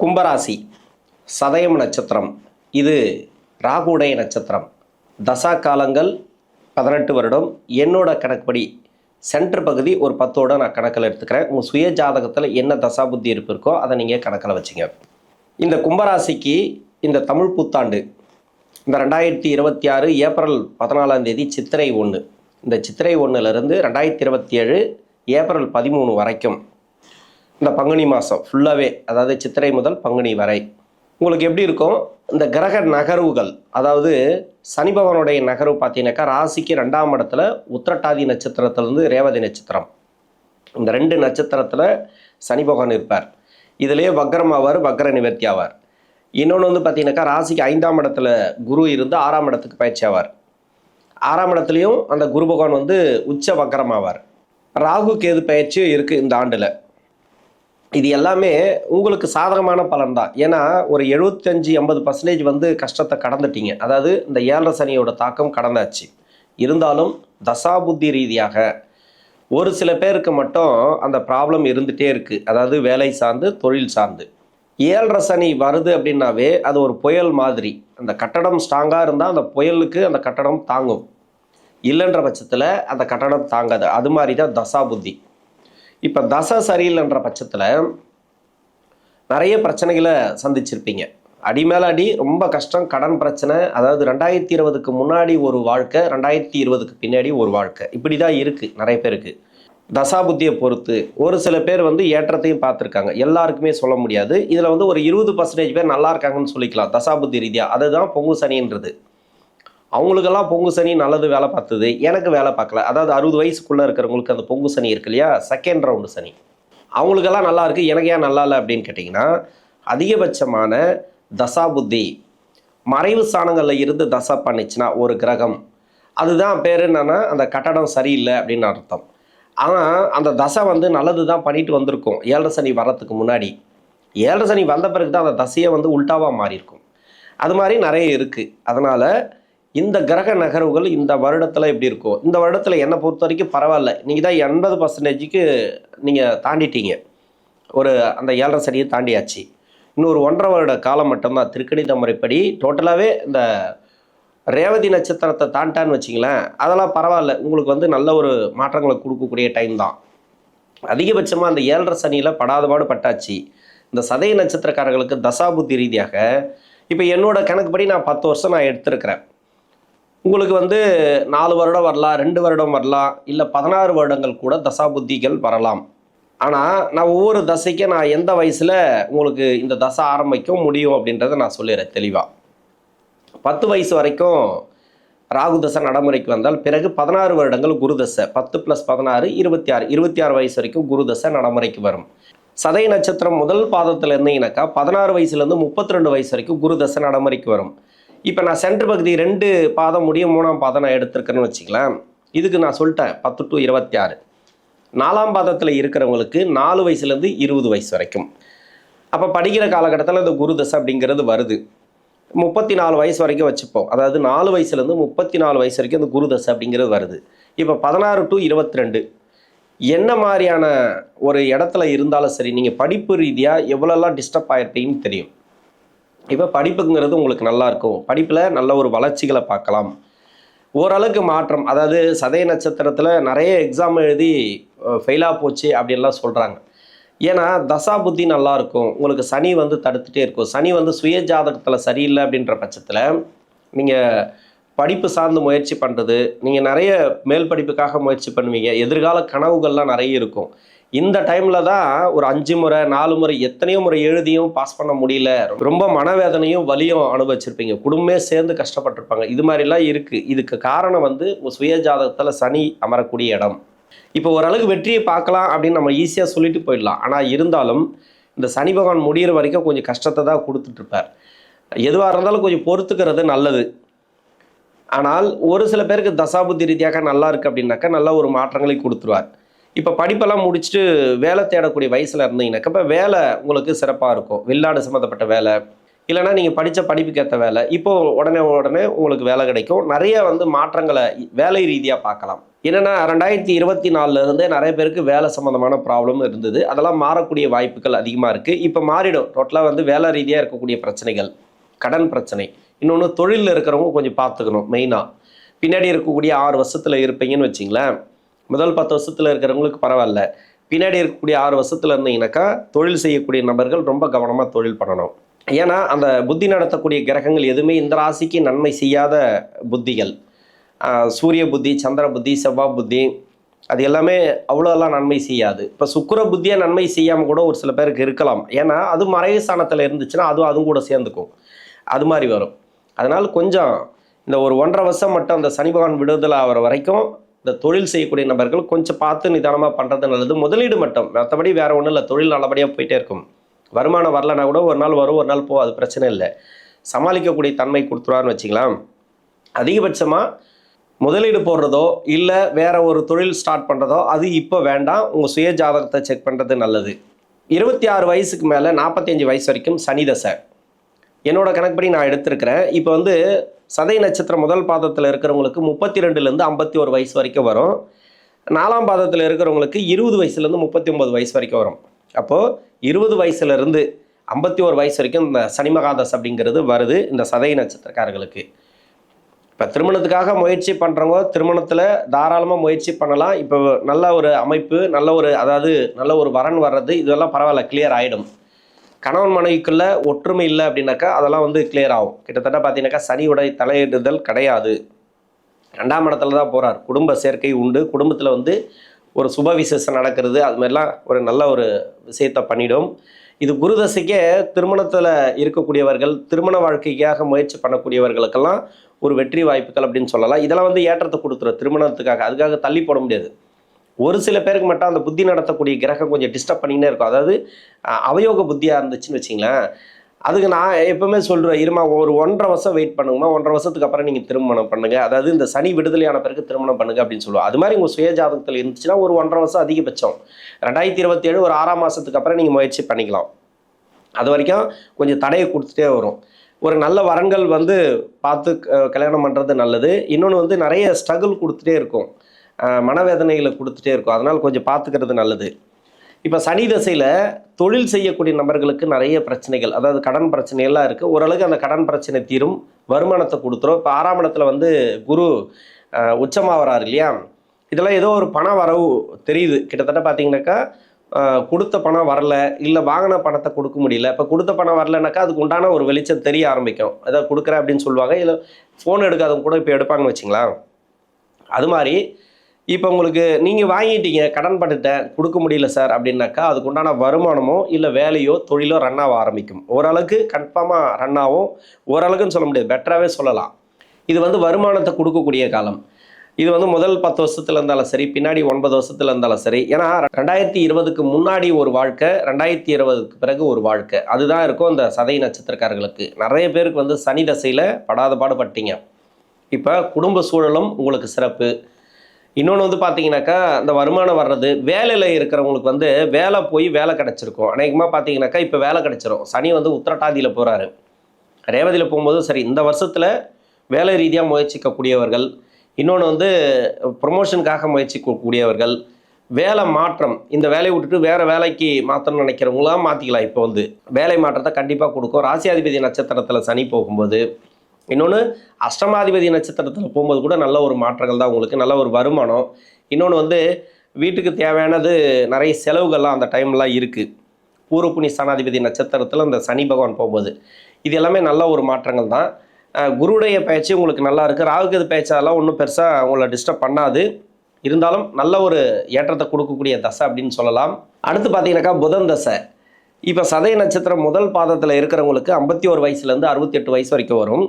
கும்பராசி சதயம் நட்சத்திரம். இது ராகுடைய நட்சத்திரம். தசா காலங்கள் 18 வருடம். என்னோட கணக்குப்படி சென்டர் பகுதி ஒரு 10ஓட நான் கணக்கில் எடுத்துக்கிறேன். உங்கள் சுய ஜாதகத்தில் என்ன தசா புத்தி இருப்பு இருக்கோ அதை நீங்கள் கணக்கில் வச்சுங்க. இந்த கும்பராசிக்கு இந்த தமிழ் புத்தாண்டு இந்த 2026 ஏப்ரல் 14ஆம் தேதி சித்திரை 1. இந்த சித்திரை 1லேருந்து 2027 ஏப்ரல் 13 வரைக்கும் இந்த பங்குனி மாதம் ஃபுல்லாகவே, அதாவது சித்திரை முதல் பங்குனி வரை உங்களுக்கு எப்படி இருக்கும்? இந்த கிரக நகர்வுகள், அதாவது சனி பகவானுடைய நகர்வு பார்த்தீங்கன்னாக்கா ராசிக்கு 2ஆம் இடத்துல உத்திரட்டாதி நட்சத்திரத்திலிருந்து ரேவதி நட்சத்திரம், இந்த 2 நட்சத்திரத்தில் சனி பகவான் இருப்பார். இதிலே வக்ரம் ஆவார், வக்ர நிவர்த்தி ஆவார். இன்னொன்று வந்து பார்த்தீங்கன்னாக்கா ராசிக்கு 5ஆம் இடத்துல குரு இருந்து 6ஆம் இடத்துக்கு பயிற்சி ஆவார். 6ஆம் இடத்துலையும் அந்த குரு பகவான் வந்து உச்ச வக்ரம் ஆவார். ராகு கேது பயிற்சியும் இருக்குது இந்த ஆண்டில். இது எல்லாமே உங்களுக்கு சாதகமான பலன் தான். ஏன்னா ஒரு 75-80% வந்து கஷ்டத்தை கடந்துட்டீங்க. அதாவது இந்த 7.5 சனியோட தாக்கம் கடந்தாச்சு. இருந்தாலும் தசாபுத்தி ரீதியாக ஒரு சில பேருக்கு மட்டும் அந்த ப்ராப்ளம் இருந்துகிட்டே இருக்குது. அதாவது வேலை சார்ந்து, தொழில் சார்ந்து. 7.5 சனி வருது அப்படின்னாவே அது ஒரு புயல் மாதிரி. அந்த கட்டடம் ஸ்ட்ராங்காக இருந்தால் அந்த புயலுக்கு அந்த கட்டடம் தாங்கும். இல்லைன்ற பட்சத்தில் அந்த கட்டடம் தாங்காது. அது மாதிரி தான் தசாபுத்தி. இப்போ தசை சரியில்லைன்ற பட்சத்தில் நிறைய பிரச்சனைகளை சந்திச்சிருப்பீங்க. அடி மேலே அடி, ரொம்ப கஷ்டம், கடன் பிரச்சனை. அதாவது 2020க்கு முன்னாடி ஒரு வாழ்க்கை, 2020க்கு பின்னாடி ஒரு வாழ்க்கை, இப்படி தான் இருக்குது நிறைய பேருக்கு. தசாபுத்தியை பொறுத்து ஒரு சில பேர் வந்து ஏற்றத்தையும் பார்த்துருக்காங்க. எல்லாருக்குமே சொல்ல முடியாது. இதில் வந்து ஒரு 20% பேர் நல்லா இருக்காங்கன்னு சொல்லிக்கலாம் தசாபுத்தி ரீதியாக. அதுதான் பொங்கு சனின்றது. அவங்களுக்கெல்லாம் பொங்கு சனி நல்லது வேலை பார்த்தது, எனக்கு வேலை பார்க்கல. அதாவது 60 வயசுக்குள்ளே இருக்கிறவங்களுக்கு அந்த பொங்கு சனி இருக்கு இல்லையா, செகண்ட் ரவுண்டு சனி, அவங்களுக்கெல்லாம் நல்லா இருக்குது, எனக்கு ஏன் நல்லா இல்லை அப்படின்னு கேட்டிங்கன்னா, அதிகபட்சமான தசாபுத்தி மறைவு ஸ்தானங்களில் இருந்து தசா பண்ணிச்சுன்னா ஒரு கிரகம், அதுதான் பேர் என்னன்னா அந்த கட்டடம் சரியில்லை அப்படின்னு அர்த்தம். ஆனால் அந்த தசை வந்து நல்லது தான் பண்ணிட்டு வந்திருக்கும் 7.5 சனி வர்றதுக்கு முன்னாடி. 7.5 சனி வந்த பிறகு தான் அந்த தசையை வந்து உல்டாவாக மாறியிருக்கும். அது மாதிரி நிறைய இருக்குது. அதனால் இந்த கிரக நகர்வுகள் இந்த வருடத்தில் எப்படி இருக்கும்? இந்த வருடத்தில் என்னை பொறுத்த வரைக்கும் பரவாயில்ல. நீங்கள் தான் 80%க்கு நீங்கள் தாண்டிட்டீங்க. ஒரு அந்த 7.5 சனியை தாண்டியாச்சு. இன்னொரு 1.5 வருட காலம் மட்டும்தான் திருக்கணித முறைப்படி. டோட்டலாகவே இந்த ரேவதி நட்சத்திரத்தை தாண்டான்னு வச்சிங்களேன், அதெல்லாம் பரவாயில்ல. உங்களுக்கு வந்து நல்ல ஒரு மாற்றங்களை கொடுக்கக்கூடிய டைம் தான். அதிகபட்சமாக அந்த 7.5 சனியில் படாதபாடு பட்டாச்சு. இந்த சதய நட்சத்திரக்காரர்களுக்கு தசாபுத்தி ரீதியாக இப்போ என்னோட கணக்குப்படி நான் 10 வருஷம் நான் எடுத்திருக்கிறேன். உங்களுக்கு வந்து 4 வருடம் வரலாம், 2 வருடம் வரலாம், இல்லை 16 வருடங்கள் கூட தசாபுத்திகள் வரலாம். ஆனால் நான் ஒவ்வொரு தசைக்கும் நான் எந்த வயசில் உங்களுக்கு இந்த தசை ஆரம்பிக்கும் முடியும் அப்படின்றத நான் சொல்லிடுறேன் தெளிவாக. 10 வயசு வரைக்கும் ராகு தசை நடைமுறைக்கு வந்தால் பிறகு 16 வருடங்கள் குரு தசை, 10 + 16 26 வயசு வரைக்கும் குரு தசை நடைமுறைக்கு வரும். சதய நட்சத்திரம் முதல் பாதத்தில் இருந்தீங்கன்னாக்கா 16 வயசுலேருந்து 32 வயசு வரைக்கும் குரு தசை நடைமுறைக்கு வரும். இப்போ நான் சென்டர் பகுதி 2 பாதம் முடியும் 3ஆம் பாதம் நான் எடுத்திருக்கேன்னு வச்சுக்கலாம். இதுக்கு நான் சொல்லிட்டேன் 10 to 26. 4ஆம் பாதத்தில் இருக்கிறவங்களுக்கு 4 வயசுலேருந்து 20 வயசு வரைக்கும். அப்போ படிக்கிற காலகட்டத்தில் இந்த குரு தசை அப்படிங்கிறது வருது. 34 வயசு வரைக்கும் வச்சுப்போம். அதாவது 4 வயசுலேருந்து 34 வயசு வரைக்கும் இந்த குரு தசை அப்படிங்கிறது வருது. இப்போ 16 to 22 என்ன மாதிரியான ஒரு இடத்துல இருந்தாலும் சரி, நீங்கள் படிப்பு ரீதியாக எவ்வளோலாம் டிஸ்டர்ப் ஆகிருப்பீங்கன்னு தெரியும். இப்போ படிப்புங்கிறது உங்களுக்கு நல்லா இருக்கும். படிப்பில் நல்ல ஒரு வளர்ச்சிகளை பார்க்கலாம். ஓரளவுக்கு மாற்றம். அதாவது சதய நட்சத்திரத்தில் நிறைய எக்ஸாம் எழுதி ஃபெயிலாக போச்சு அப்படின்லாம் சொல்கிறாங்க. ஏன்னா தசாபுத்தி நல்லாயிருக்கும். உங்களுக்கு சனி வந்து தடுத்துகிட்டே இருக்கும். சனி வந்து சுய ஜாதகத்தில் சரியில்லை அப்படின்ற பட்சத்தில் நீங்கள் படிப்பு சார்ந்து முயற்சி பண்ணுறது, நீங்கள் நிறைய மேல் படிப்புக்காக முயற்சி பண்ணுவீங்க. எதிர்கால கனவுகள்லாம் நிறைய இருக்கும். இந்த டைமில் தான் ஒரு 5 முறை 4 முறை எத்தனையோ முறை எழுதியும் பாஸ் பண்ண முடியல, ரொம்ப மனவேதனையும் வலியும் அனுபவிச்சிருப்பீங்க. குடும்பமே சேர்ந்து கஷ்டப்பட்டிருப்பாங்க. இது மாதிரிலாம் இருக்குது. இதுக்கு காரணம் வந்து சுய ஜாதகத்தில் சனி அமரக்கூடிய இடம். இப்போ ஓரளவுக்கு வெற்றியை பார்க்கலாம் அப்படின்னு நம்ம ஈஸியாக சொல்லிட்டு போயிடலாம். ஆனால் இருந்தாலும் இந்த சனி பகவான் முடிகிற வரைக்கும் கொஞ்சம் கஷ்டத்தை தான் கொடுத்துட்ருப்பார். எதுவாக இருந்தாலும் கொஞ்சம் பொறுத்துக்கிறது நல்லது. ஆனால் ஒரு சில பேருக்கு தசாபுத்தி ரீதியாக நல்லா இருக்குது அப்படின்னாக்கா நல்ல ஒரு மாற்றங்களை கொடுத்துருவார். இப்போ படிப்பெல்லாம் முடிச்சுட்டு வேலை தேடக்கூடிய வயசில் இருந்தீங்கன்னாக்கா இப்போ வேலை உங்களுக்கு சிறப்பாக இருக்கும். வெளிநாடு சம்மந்தப்பட்ட வேலை, இல்லைனா நீங்கள் படித்த படிப்புக்கு ஏற்ற வேலை, இப்போது உடனே உங்களுக்கு வேலை கிடைக்கும். நிறைய வந்து மாற்றங்களை வேலை ரீதியாக பார்க்கலாம். என்னென்னா 2024 இருந்தே நிறைய பேருக்கு வேலை சம்மந்தமான ப்ராப்ளம் இருந்தது. அதெல்லாம் மாறக்கூடிய வாய்ப்புகள் அதிகமாக இருக்குது. இப்போ மாறிடும். டோட்டலாக வந்து வேலை ரீதியாக இருக்கக்கூடிய பிரச்சனைகள், கடன் பிரச்சனை, இன்னொன்று தொழிலில் இருக்கிறவங்க கொஞ்சம் பார்த்துக்கணும். மெயினாக பின்னாடி இருக்கக்கூடிய 6 வருஷத்தில் இருப்பீங்கன்னு வச்சிங்களேன். முதல் 10 வருஷத்தில் இருக்கிறவங்களுக்கு பரவாயில்ல. பின்னாடி இருக்கக்கூடிய 6 வருஷத்தில் இருந்தீங்கன்னாக்கா தொழில் செய்யக்கூடிய நபர்கள் ரொம்ப கவனமாக தொழில் பண்ணணும். ஏன்னா அந்த புத்தி நடத்தக்கூடிய கிரகங்கள் எதுவுமே இந்த ராசிக்கு நன்மை செய்யாத புத்திகள். சூரிய புத்தி, சந்திர புத்தி, செவ்வாய் புத்தி, அது எல்லாமே அவ்வளோலாம் நன்மை செய்யாது. இப்போ சுக்கிர புத்தியாக நன்மை செய்யாமல் கூட ஒரு சில பேருக்கு இருக்கலாம். ஏன்னா அது மறைவு ஸ்தானத்தில் இருந்துச்சுன்னா அதுவும் கூட சேர்ந்துக்கும். அது மாதிரி வரும். அதனால் கொஞ்சம் இந்த ஒரு 1.5 வருஷம் மட்டும் அந்த சனி பகவான் விடுதலை ஆகிற வரைக்கும் இந்த தொழில் செய்யக்கூடிய நபர்கள் கொஞ்சம் பார்த்து நிதானமாக பண்ணுறது நல்லது. முதலீடு மட்டும், மற்றபடி வேறு ஒன்றும் இல்லை. தொழில் நல்லபடியாக போயிட்டே இருக்கும். வருமானம் வரலன்னா கூட ஒரு நாள் வரும், ஒரு நாள் போகும், அது பிரச்சனை இல்லை. சமாளிக்கக்கூடிய தன்மை கொடுத்துருவான்னு வச்சுக்கலாம். அதிகபட்சமாக முதலீடு போடுறதோ இல்லை வேற ஒரு தொழில் ஸ்டார்ட் பண்ணுறதோ அது இப்போ வேண்டாம். உங்கள் சுய ஜாதகத்தை செக் பண்ணுறது நல்லது. 26 வயசுக்கு மேலே 45 வயசு வரைக்கும் சனி தசை என்னோட கணக்குப்படி நான் எடுத்திருக்கிறேன். இப்போ வந்து சதய நட்சத்திரம் முதல் பாதத்தில் இருக்கிறவங்களுக்கு 32லேருந்து 51 வயசு வரைக்கும் வரும். 4ஆம் பாதத்தில் இருக்கிறவங்களுக்கு 20 வயசுலேருந்து 39 வயசு வரைக்கும் வரும். அப்போது 20 வயசுலேருந்து 51 வயசு வரைக்கும் இந்த சனி மகாதசை அப்படிங்கிறது வருது இந்த சதய நட்சத்திரக்காரர்களுக்கு. இப்போ திருமணத்துக்காக முயற்சி பண்ணுறவங்க திருமணத்தில் தாராளமாக முயற்சி பண்ணலாம். இப்போ நல்ல ஒரு அமைப்பு, நல்ல ஒரு வரன் வர்றது இதெல்லாம் பரவாயில்ல, கிளியர் ஆகிடும். கணவன் மனைவிக்குள்ள ஒற்றுமை இல்லை அப்படின்னாக்கா அதெல்லாம் வந்து கிளியர் ஆகும். கிட்டத்தட்ட பார்த்தீங்கன்னாக்கா சனியுடைய தலையிடுதல் கிடையாது. 2ஆம் இடத்துல தான் போகிறார். குடும்ப சேர்க்கை உண்டு. குடும்பத்தில் வந்து ஒரு சுப விசேஷம் நடக்கிறது, அது மாதிரிலாம் ஒரு நல்ல ஒரு விஷயத்தை பண்ணிடும். இது குருதசைக்கே திருமணத்தில் இருக்கக்கூடியவர்கள், திருமண வாழ்க்கைக்காக முயற்சி பண்ணக்கூடியவர்களுக்கெல்லாம் ஒரு வெற்றி வாய்ப்புகள் அப்படின்னு சொல்லலாம். இதெல்லாம் வந்து ஏற்றத்தை கொடுத்துரும் திருமணத்துக்காக. அதுக்காக தள்ளி போட முடியாது. ஒரு சில பேருக்கு மட்டும் அந்த புத்தி நடத்தக்கூடிய கிரகம் கொஞ்சம் டிஸ்டர்ப் பண்ணிக்கினே இருக்கும். அதாவது அவயோக புத்தியாக இருந்துச்சுன்னு வச்சிங்களேன். அதுக்கு நான் எப்பவுமே சொல்கிறேன், இருமா ஒரு 1.5 வருஷம் வெயிட் பண்ணுங்கம்மா, 1.5 வருஷத்துக்கு அப்புறம் நீங்கள் திருமணம் பண்ணுங்க, அதாவது இந்த சனி விடுதலையான பிறகு திருமணம் பண்ணுங்க அப்படின்னு சொல்லுவோம். அது மாதிரி உங்கள் சுய ஜாதகத்தில் இருந்துச்சுன்னா ஒரு 1.5 வருஷம் அதிகபட்சம் 2027 ஒரு 6ஆம் மாதத்துக்கு அப்புறம் நீங்கள் முயற்சி பண்ணிக்கலாம். அது வரைக்கும் கொஞ்சம் தடையை கொடுத்துட்டே வரும். ஒரு நல்ல வரன்கள் வந்து பார்த்து கல்யாணம் பண்ணுறது நல்லது. இன்னொன்று வந்து நிறைய ஸ்ட்ரகிள் கொடுத்துட்டே இருக்கும், மனவேதனைகளை கொடுத்துட்டே இருக்கும். அதனால் கொஞ்சம் பார்த்துக்கிறது நல்லது. இப்போ சனி தசையில் தொழில் செய்யக்கூடிய நபர்களுக்கு நிறைய பிரச்சனைகள், அதாவது கடன் பிரச்சனைகள்லாம் இருக்குது. ஓரளவுக்கு அந்த கடன் பிரச்சனை தீரும், வருமானத்தை கொடுத்துரும். இப்போ 6ஆம் இடத்துல வந்து குரு உச்சமாக வராரு இல்லையா, இதெல்லாம் ஏதோ ஒரு பண வரவு தெரியுது. கிட்டத்தட்ட பார்த்தீங்கன்னாக்கா கொடுத்த பணம் வரல, இல்லை வாங்கின பணத்தை கொடுக்க முடியல. இப்போ கொடுத்த பணம் வரலனாக்கா அதுக்கு உண்டான ஒரு வெளிச்சம் தெரிய ஆரம்பிக்கும். ஏதாவது கொடுக்குறேன் அப்படின்னு சொல்லுவாங்க. இல்லை ஃபோன் எடுக்காதவங்க கூட இப்போ எடுப்பாங்கன்னு வச்சிங்களா. அது மாதிரி இப்போ உங்களுக்கு நீங்கள் வாங்கிட்டீங்க, கடன் பட்டுட்டேன், கொடுக்க முடியல சார் அப்படின்னாக்கா அதுக்கு உண்டான வருமானமோ இல்லை வேலையோ தொழிலோ ரன் ஆக ஆரம்பிக்கும். ஓரளவுக்கு கன்ஃபார்மாக ரன் ஆகும். ஓரளவுக்குன்னு சொல்ல முடியாது, பெட்டராகவே சொல்லலாம். இது வந்து வருமானத்தை கொடுக்கக்கூடிய காலம். இது வந்து முதல் 10 வருஷத்துல இருந்தாலும் சரி, பின்னாடி 9 வருஷத்துல இருந்தாலும் சரி. ஏன்னா 2020க்கு முன்னாடி ஒரு வாழ்க்கை, 2020க்கு பிறகு ஒரு வாழ்க்கை, அதுதான் இருக்கும் இந்த சதய நட்சத்திரக்காரர்களுக்கு. நிறைய பேருக்கு வந்து சனி தசையில் படாத பாடுபட்டீங்க. இப்போ குடும்ப சூழலும் உங்களுக்கு சிறப்பு. இன்னொன்று வந்து பார்த்தீங்கன்னாக்கா இந்த வருமானம் வர்றது, வேலையில் இருக்கிறவங்களுக்கு வந்து வேலை போய் வேலை கிடச்சிருக்கும். அநேகமாக பார்த்தீங்கன்னாக்கா இப்போ வேலை கிடச்சிரும். சனி வந்து உத்திரட்டாதியில் போகிறாரு. ரேவதியில் போகும்போதும் சரி, இந்த வருஷத்தில் வேலை ரீதியாக முயற்சிக்கக்கூடியவர்கள், இன்னொன்று வந்து ப்ரொமோஷனுக்காக முயற்சிக்கக்கூடியவர்கள், வேலை மாற்றம், இந்த வேலையை விட்டுட்டு வேறு வேலைக்கு மாற்றணும்னு நினைக்கிறவங்களாம் மாற்றிக்கலாம். இப்போ வந்து வேலை மாற்றத்தை கண்டிப்பாக கொடுக்கும். ராசியாதிபதி நட்சத்திரத்தில் சனி போகும்போது, இன்னொன்று அஷ்டமாதிபதி நட்சத்திரத்தில் போகும்போது கூட நல்ல ஒரு மாற்றங்கள் தான் உங்களுக்கு, நல்ல ஒரு வருமானம். இன்னொன்று வந்து வீட்டுக்கு தேவையானது நிறைய செலவுகள்லாம் அந்த டைம்லாம் இருக்குது. பூர்வ புண்ணிய ஸ்தானாதிபதி நட்சத்திரத்தில் இந்த சனி பகவான் போகும்போது இது எல்லாமே நல்ல ஒரு மாற்றங்கள் தான். குருடைய பயிற்சி உங்களுக்கு நல்லா இருக்குது. ராகுகேது பயிற்சி அதெல்லாம் ஒன்றும் பெருசாக உங்களை டிஸ்டர்ப் பண்ணாது. இருந்தாலும் நல்ல ஒரு ஏற்றத்தை கொடுக்கக்கூடிய தசை அப்படின்னு சொல்லலாம். அடுத்து பார்த்தீங்கன்னாக்கா புதன் தசை. இப்போ சதய நட்சத்திரம் முதல் பாதத்தில் இருக்கிறவங்களுக்கு 51 வயசுலேருந்து 68 வயசு வரைக்கும் வரும்.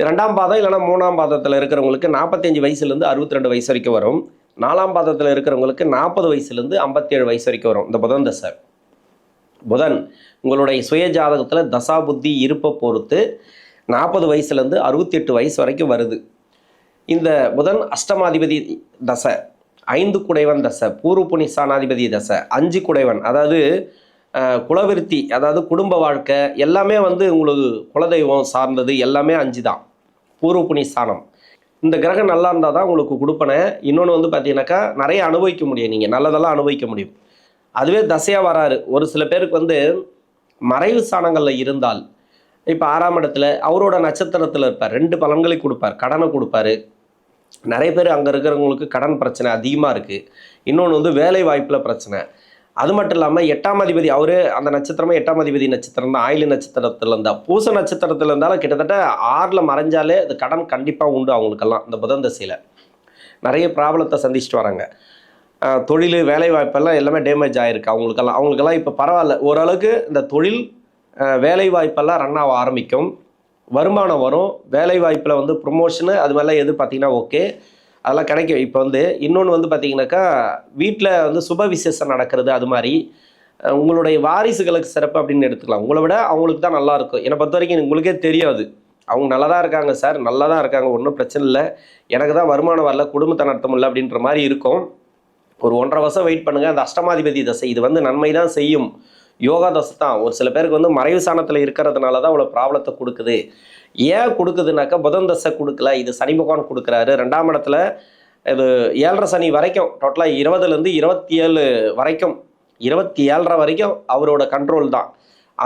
2ஆம் பாதம் இல்லைனா 3ஆம் பாதத்தில் இருக்கிறவங்களுக்கு 45 வயசுலேருந்து 62 வயசு வரைக்கும் வரும். 4ஆம் பாதத்தில் இருக்கிறவங்களுக்கு 40 வயசுலேருந்து 57 வயசு வரைக்கும் வரும் இந்த புதன் தசை. புதன் உங்களுடைய சுய ஜாதகத்தில் தசா புத்தி இருப்பை பொறுத்து 40 வயசுலேருந்து 68 வயசு வரைக்கும் வருது. இந்த புதன் அஷ்டமாதிபதி தசை, 5 குடைவன் தசை, பூர்வ புண்ணிய ஸ்தானாதிபதி தசை, 5 குடைவன், அதாவது குலவிருத்தி, அதாவது குடும்ப வாழ்க்கை எல்லாமே வந்து உங்களுக்கு குலதெய்வம் சார்ந்தது எல்லாமே 5 தான். பூர்வ புண்ணிய ஸ்தானம். இந்த கிரகம் நல்லா இருந்தால் தான் உங்களுக்கு கொடுப்பனை. இன்னொன்று வந்து பார்த்தீங்கன்னாக்கா நிறைய அனுபவிக்க முடியும், நீங்கள் நல்லதெல்லாம் அனுபவிக்க முடியும். அதுவே தசையாக வராரு. ஒரு சில பேருக்கு வந்து மறைவு ஸ்தானங்களில் இருந்தால், இப்போ 6ஆம் இடத்துல அவரோட நட்சத்திரத்தில் இருப்பார், 2 பலன்களை கொடுப்பார். கடனை கொடுப்பாரு. நிறைய பேர் அங்கே இருக்கிறவங்களுக்கு கடன் பிரச்சனை அதிகமாக இருக்குது. இன்னொன்று வந்து வேலை வாய்ப்பில் பிரச்சனை. அது மட்டும் இல்லாமல் 8ஆம் அதிபதி அவரு அந்த நட்சத்திரமே 8ஆம் அதிபதி நட்சத்திரம் தான். ஆயில்ய நட்சத்திரத்தில் இருந்தால், பூச நட்சத்திரத்தில் இருந்தாலும் கிட்டத்தட்ட 6ல் மறைஞ்சாலே அது கடன் கண்டிப்பாக உண்டு அவங்களுக்கெல்லாம். இந்த புதன் தசையில் நிறைய ப்ராப்ளத்தை சந்திச்சுட்டு வராங்க. தொழில் வேலை வாய்ப்பெல்லாம் எல்லாமே டேமேஜ் ஆகிருக்கு அவங்களுக்கெல்லாம் இப்போ பரவாயில்ல, ஓரளவுக்கு இந்த தொழில் வேலை வாய்ப்பெல்லாம் ரன் ஆக ஆரம்பிக்கும். வருமானம் வரும். வேலை வாய்ப்பில் வந்து ப்ரொமோஷனு அது மாதிரிலாம் எது பார்த்தீங்கன்னா ஓகே, அதெல்லாம் கிடைக்கும். இப்போ வந்து இன்னொன்று வந்து பார்த்தீங்கன்னாக்கா, வீட்டில் வந்து சுப விசேஷம் நடக்கிறது, அது மாதிரி உங்களுடைய வாரிசுகளுக்கு சிறப்பு அப்படின்னு எடுத்துக்கலாம். உங்களை விட அவங்களுக்கு தான் நல்லாயிருக்கும். என்னை பொறுத்த வரைக்கும் உங்களுக்கே தெரியாது, அவங்க நல்லா தான் இருக்காங்க சார், நல்லா தான் இருக்காங்க, ஒன்றும் பிரச்சனை இல்லை, எனக்கு தான் வருமானம் வரல, குடும்பத்தை நடத்த முடியல அப்படின்ற மாதிரி இருக்கும். ஒரு 1.5 வருஷம் வெயிட் பண்ணுங்கள். அந்த அஷ்டமாதிபதி தசை இது வந்து நன்மை தான் செய்யும். யோகா தசை தான். ஒரு சில பேருக்கு வந்து மறைவு சாணத்தில் இருக்கிறதுனால தான் அவ்வளோ ப்ராப்ளத்தை கொடுக்குது. ஏன் கொடுக்குதுனாக்கா, புதன் தசை கொடுக்கல, இது சனி பகவான் கொடுக்குறாரு. 2ஆம் இடத்துல இது 7.5 சனி வரைக்கும், டோட்டலாக 20லேருந்து 27 வரைக்கும், 27.5 வரைக்கும் அவரோட கண்ட்ரோல் தான்.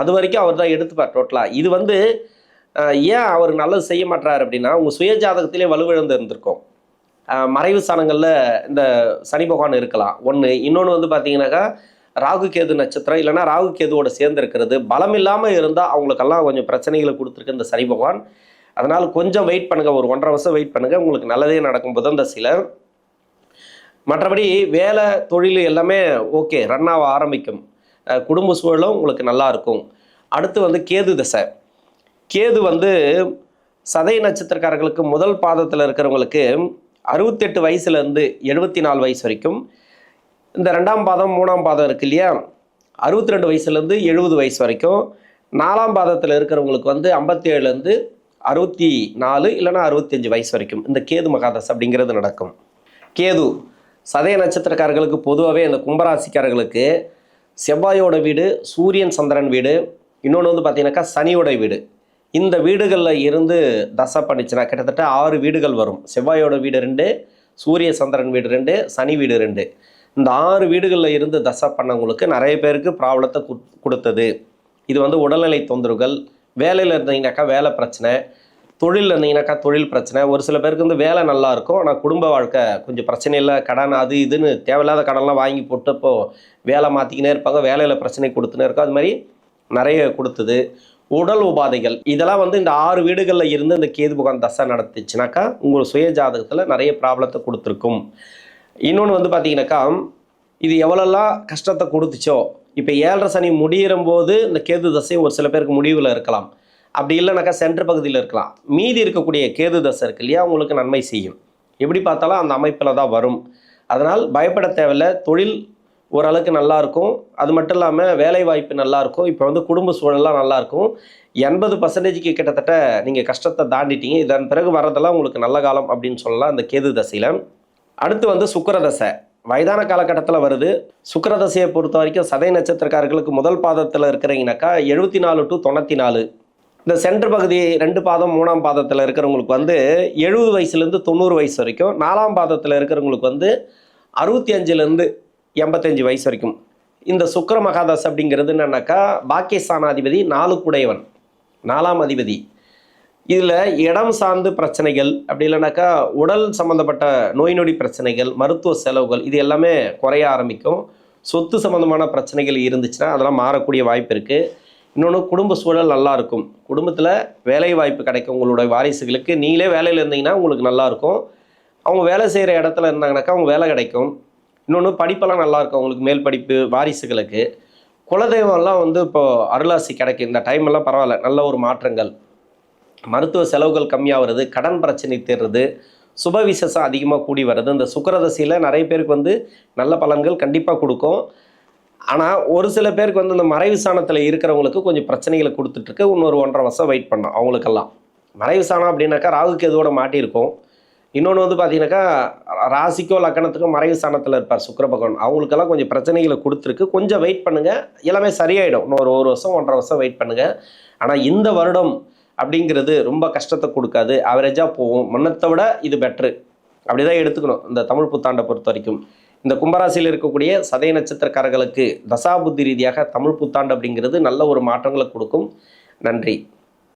அது வரைக்கும் அவர் தான் எடுத்துப்பார் டோட்டலாக. இது வந்து ஏன் அவர் நல்லது செய்ய மாட்டார் அப்படின்னா, உங்கள் சுய ஜாதகத்திலே வலுவிழந்து இருந்திருக்கும். மறைவு ஸ்தானங்களில் இந்த சனி பகவான் இருக்கலாம் ஒன்று. இன்னொன்று வந்து பார்த்தீங்கன்னாக்கா, ராகு கேது நட்சத்திரம் இல்லைனா ராகு கேதுவோட சேர்ந்து இருக்கிறது, பலம் இல்லாமல் இருந்தால் அவங்களுக்கெல்லாம் கொஞ்சம் பிரச்சனைகளை கொடுத்துருக்கு இந்த சனி பகவான். அதனால் கொஞ்சம் வெயிட் பண்ணுங்கள், ஒரு 1.5 வருஷம் வெயிட் பண்ணுங்கள், உங்களுக்கு நல்லதே நடக்கும் புதன் தசையில். மற்றபடி வேலை தொழில் எல்லாமே ஓகே, ரன் ஆக ஆரம்பிக்கும். குடும்ப சூழலும் உங்களுக்கு நல்லா இருக்கும். அடுத்து வந்து கேது தசை. கேது வந்து சதய நட்சத்திரக்காரர்களுக்கு முதல் பாதத்தில் இருக்கிறவங்களுக்கு 68 வயசுலேருந்து 74 வயசு வரைக்கும். இந்த 2ஆம் பாதம் 3ஆம் பாதம் இருக்கு இல்லையா, 62 வயசுலேருந்து 70 வயசு வரைக்கும். 4ஆம் பாதத்தில் இருக்கிறவங்களுக்கு வந்து 57லேருந்து 64 இல்லைனா 65 வயசு வரைக்கும் இந்த கேது மகாதசை அப்படிங்கிறது நடக்கும். கேது சதய நட்சத்திரக்காரர்களுக்கு பொதுவாகவே இந்த கும்பராசிக்காரர்களுக்கு செவ்வாயோட வீடு, சூரியன் சந்திரன் வீடு, இன்னொன்று வந்து பார்த்தீங்கன்னாக்கா சனியோட வீடு, இந்த வீடுகளில் இருந்து தசை பண்ணிச்சுன்னா கிட்டத்தட்ட 6 வீடுகள் வரும். செவ்வாயோட வீடு 2, சூரிய சந்திரன் வீடு 2, சனி வீடு 2. இந்த 6 வீடுகளில் இருந்து தசை பண்ணவங்களுக்கு நிறைய பேருக்கு ப்ராப்ளத்தை கொடுத்தது. இது வந்து உடல்நிலை தொந்தரவுகள், வேலையில் இருந்தீங்கன்னாக்கா வேலை பிரச்சனை, தொழிலில் இருந்தீங்கன்னாக்கா தொழில் பிரச்சனை. ஒரு சில பேருக்கு வந்து வேலை நல்லா இருக்கும், ஆனால் குடும்ப வாழ்க்கை கொஞ்சம் பிரச்சனையில் கடன் அது இதுன்னு தேவையில்லாத கடன்லாம் வாங்கி போட்டு இப்போது வேலை மாற்றிக்கினே இருப்பாங்க, வேலையில் பிரச்சனை கொடுத்துனே இருக்கும். அது மாதிரி நிறைய கொடுத்தது. உடல் உபாதைகள் இதெல்லாம் வந்து இந்த 6 வீடுகளில் இருந்து இந்த கேது பகவான் தசை நடத்துச்சுனாக்கா உங்கள் சுய ஜாதகத்தில் நிறைய ப்ராப்ளத்தை கொடுத்துருக்கும். இன்னொன்று வந்து பார்த்தீங்கன்னாக்கா, இது எவ்வளோலாம் கஷ்டத்தை கொடுத்துச்சோ, இப்போ 7.5 சனி முடியும்போது இந்த கேது தசை ஒரு சில பேருக்கு முடிவில் இருக்கலாம், அப்படி இல்லைனாக்கா சென்ட்ரு பகுதியில் இருக்கலாம். மீதி இருக்கக்கூடிய கேது தசை இருக்கு இல்லையா, உங்களுக்கு நன்மை செய்யும். எப்படி பார்த்தாலும் அந்த அமைப்பில் தான் வரும். அதனால் பயப்பட தேவையில்லை. தொழில் ஓரளவுக்கு நல்லாயிருக்கும். அது மட்டும் இல்லாமல் வேலை வாய்ப்பு நல்லாயிருக்கும். இப்போ வந்து குடும்ப சூழலாம் நல்லாயிருக்கும். 80% கிட்டத்தட்ட நீங்கள் கஷ்டத்தை தாண்டிட்டீங்க. இதன் பிறகு வர்றதெல்லாம் உங்களுக்கு நல்ல காலம் அப்படின்னு சொல்லலாம் இந்த கேது தசையில். அடுத்து வந்து சுக்கிர தசை வயதான காலகட்டத்தில் வருது. சுக்கிர தசையை பொறுத்த வரைக்கும் சதய நட்சத்திரக்காரர்களுக்கு முதல் பாதத்தில் இருக்கிறீங்கனாக்கா 74 to 94. இந்த சென்ட்ரு பகுதி 2 பாதம் 3ஆம் பாதத்தில் இருக்கிறவங்களுக்கு வந்து 70 வயசுலேருந்து 90 வயசு வரைக்கும். 4ஆம் பாதத்தில் இருக்கிறவங்களுக்கு வந்து 65லேருந்து 85 வயசு வரைக்கும். இந்த சுக்கிர மகாதசை அப்படிங்கிறது என்னன்னாக்கா, பாக்கியஸ்தானாதிபதி 4 கூடையவன், 4ஆம் அதிபதி. இதில் இடம் சார்ந்து பிரச்சனைகள், அப்படி இல்லைனாக்கா உடல் சம்மந்தப்பட்ட நோய் நொடி பிரச்சனைகள், மருத்துவ செலவுகள் இது எல்லாமே குறைய ஆரம்பிக்கும். சொத்து சம்மந்தமான பிரச்சனைகள் இருந்துச்சுன்னா அதெல்லாம் மாறக்கூடிய வாய்ப்பு இருக்குது. இன்னொன்று குடும்ப சூழல் நல்லாயிருக்கும். குடும்பத்தில் வேலை வாய்ப்பு கிடைக்கும் உங்களுடைய வாரிசுகளுக்கு. நீங்களே வேலையில் இருந்தீங்கன்னா உங்களுக்கு நல்லாயிருக்கும். அவங்க வேலை செய்கிற இடத்துல இருந்தாங்கனாக்கா அவங்க வேலை கிடைக்கும். இன்னொன்று படிப்பெல்லாம் நல்லாயிருக்கும் அவங்களுக்கு, மேல் படிப்பு வாரிசுகளுக்கு. குலதெய்வம்லாம் வந்து இப்போது அருளாசி கிடைக்கும். இந்த டைம் எல்லாம் பரவாயில்ல, நல்ல ஒரு மாற்றங்கள். மருத்துவ செலவுகள் கம்மியாக வருது, கடன் பிரச்சனை தீர்றது, சுப விசேஷம் அதிகமாக கூடி வருது. இந்த சுக்கிரதசையில் நிறைய பேருக்கு வந்து நல்ல பலன்கள் கண்டிப்பாக கொடுக்கும். ஆனால் ஒரு சில பேருக்கு வந்து இந்த மறைவு சாணத்தில் இருக்கிறவங்களுக்கு கொஞ்சம் பிரச்சனைகளை கொடுத்துட்ருக்கு. இன்னொரு 1.5 வருஷம் வெயிட் பண்ணோம் அவங்களுக்கெல்லாம். மறைவு சாணம் அப்படின்னாக்கா ராகு கேதுவோட மாட்டியிருக்கும். இன்னொன்று வந்து பார்த்தீங்கன்னாக்கா, ராசிக்கோ லக்கணத்துக்கோ மறைவு ஸ்தானத்தில் இருப்பார் சுக்கிர பகவான். அவங்களுக்கெல்லாம் கொஞ்சம் பிரச்சனைகளை கொடுத்துருக்கு. கொஞ்சம் வெயிட் பண்ணுங்கள், எல்லாமே சரியாயிடும். இன்னொரு 1 வருஷம் 1.5 வருஷம் வெயிட் பண்ணுங்கள். ஆனால் இந்த வருடம் அப்படிங்கிறது ரொம்ப கஷ்டத்தை கொடுக்காது, ஆவரேஜாக போகும். முன்னத்தை விட இது பெட்ரு, அப்படி தான் எடுத்துக்கணும் இந்த தமிழ் புத்தாண்டை பொறுத்த வரைக்கும். இந்த கும்பராசியில் இருக்கக்கூடிய சதய நட்சத்திரக்காரர்களுக்கு தசாபுத்தி ரீதியாக தமிழ் புத்தாண்டு அப்படிங்கிறது நல்ல ஒரு மாற்றங்களை கொடுக்கும். நன்றி.